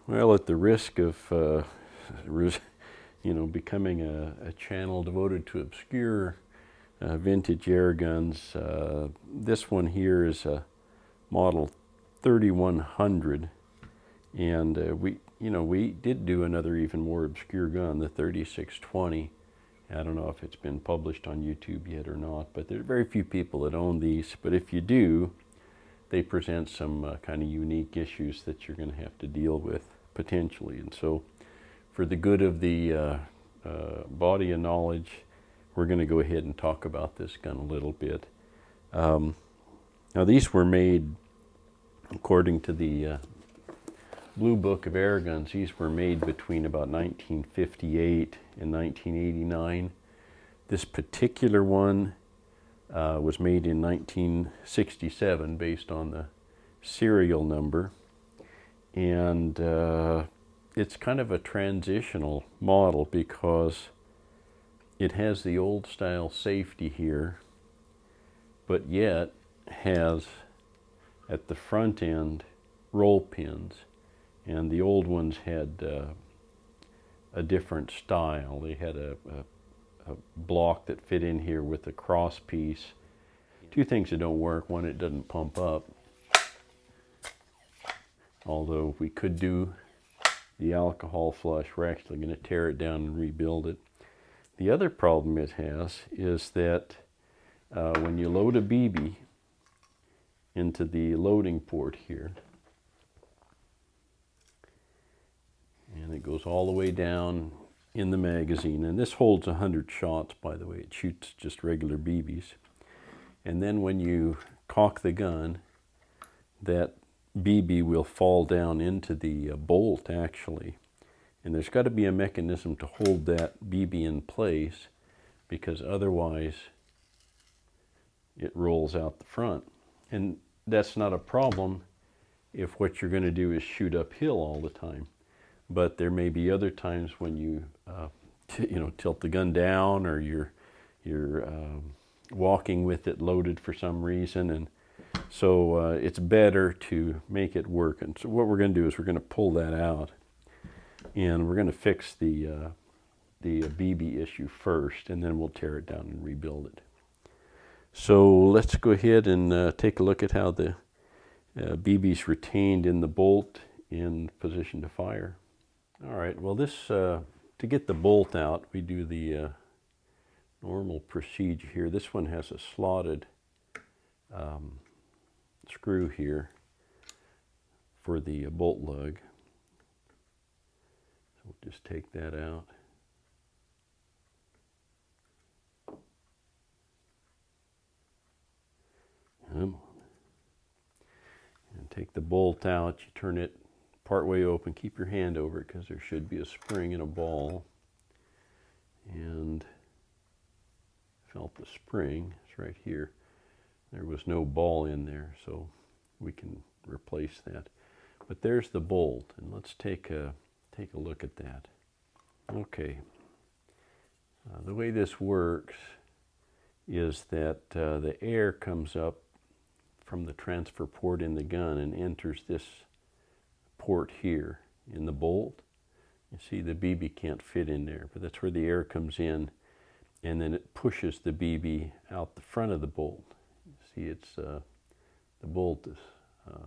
Well, at the risk of becoming a channel devoted to obscure vintage air guns, this one here is a model 3100, and we did do another even more obscure gun, the 3620. I don't know if it's been published on YouTube yet or not, but there are very few people that own these. But if you do, they present some kind of unique issues that you're going to have to deal with potentially. And so for the good of the body of knowledge, we're going to go ahead and talk about this gun a little bit. Now these were made, according to the Blue Book of Air Guns, these were made between about 1958 and 1989. This particular one was made in 1967 based on the serial number, and it's kind of a transitional model because it has the old style safety here, but yet has at the front end roll pins, and the old ones had a different style. They had a block that fit in here with a cross piece. Two things that don't work. One, it doesn't pump up, although we could do the alcohol flush. We're actually going to tear it down and rebuild it. The other problem it has is that when you load a BB into the loading port here, and it goes all the way down in the magazine, and this holds 100 shots, by the way. It shoots just regular BBs. And then when you cock the gun, that BB will fall down into the bolt, actually. And there's got to be a mechanism to hold that BB in place, because otherwise it rolls out the front. And that's not a problem if what you're going to do is shoot uphill all the time. But there may be other times when you tilt the gun down, or you're walking with it loaded for some reason, and so it's better to make it work. And so what we're going to do is we're going to pull that out, and we're going to fix the BB issue first, and then we'll tear it down and rebuild it. So let's go ahead and take a look at how the BB's retained in the bolt in position to fire. All right, well this, to get the bolt out, we do the normal procedure here. This one has a slotted screw here for the bolt lug. So we'll just take that out. And take the bolt out. You turn it part way open. Keep your hand over it because there should be a spring and a ball. And felt the spring. It's right here. There was no ball in there, so we can replace that. But there's the bolt, and let's take a look at that. Okay. The way this works is that the air comes up from the transfer port in the gun and enters this port here in the bolt. You see the BB can't fit in there, but that's where the air comes in, and then it pushes the BB out the front of the bolt. You see, it's the bolt is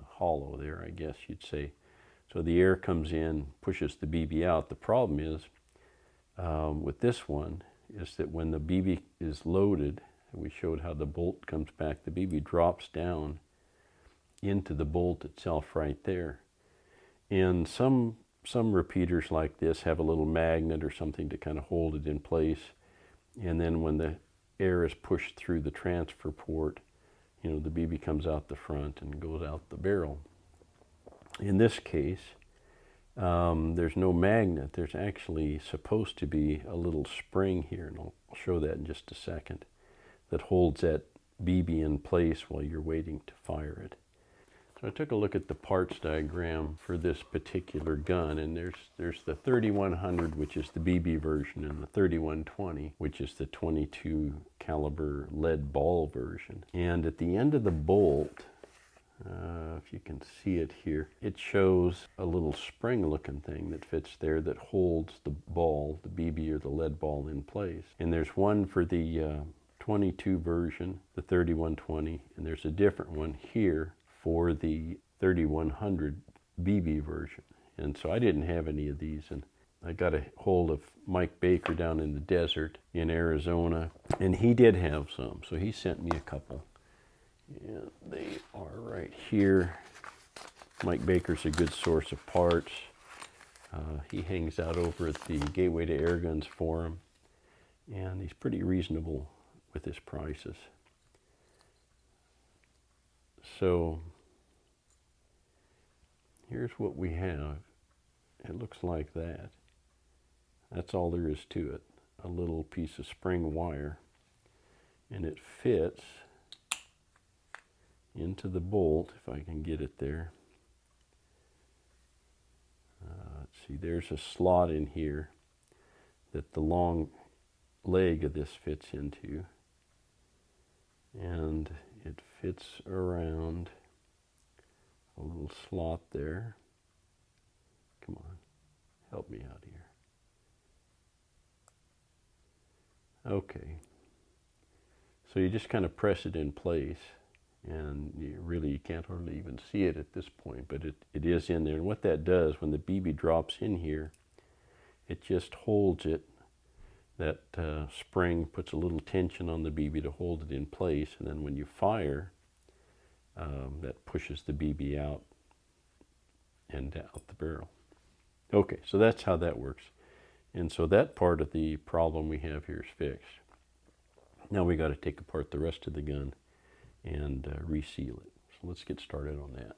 hollow there, I guess you'd say. So the air comes in, pushes the BB out. The problem is with this one is that when the BB is loaded, and we showed how the bolt comes back, the BB drops down into the bolt itself right there. And some repeaters like this have a little magnet or something to kind of hold it in place. And then when the air is pushed through the transfer port, the BB comes out the front and goes out the barrel. In this case, there's no magnet. There's actually supposed to be a little spring here, and I'll show that in just a second, that holds that BB in place while you're waiting to fire it. So I took a look at the parts diagram for this particular gun, and there's the 3100, which is the BB version, and the 3120, which is the 22 caliber lead ball version. And at the end of the bolt, if you can see it here, it shows a little spring looking thing that fits there that holds the ball, the BB or the lead ball, in place. And there's one for the 22 version, the 3120, and there's a different one here for the 3100 BB version. And so I didn't have any of these, and I got a hold of Mike Baker down in the desert in Arizona, and he did have some, so he sent me a couple. And they are right here. Mike Baker's a good source of parts. He hangs out over at the Gateway to Air Guns Forum, and he's pretty reasonable with his prices. So here's what we have. It looks like that. That's all there is to it. A little piece of spring wire, and it fits into the bolt, if I can get it there. Let's see, there's a slot in here that the long leg of this fits into, and it fits around a little slot there. Come on, help me out here. Okay, so you just kind of press it in place, and you can't hardly even see it at this point, but it is in there. And what that does, when the BB drops in here, it just holds it. That spring puts a little tension on the BB to hold it in place, and then when you fire, that pushes the BB out and out the barrel. Okay, so that's how that works. And so that part of the problem we have here is fixed. Now we got to take apart the rest of the gun and reseal it. So let's get started on that.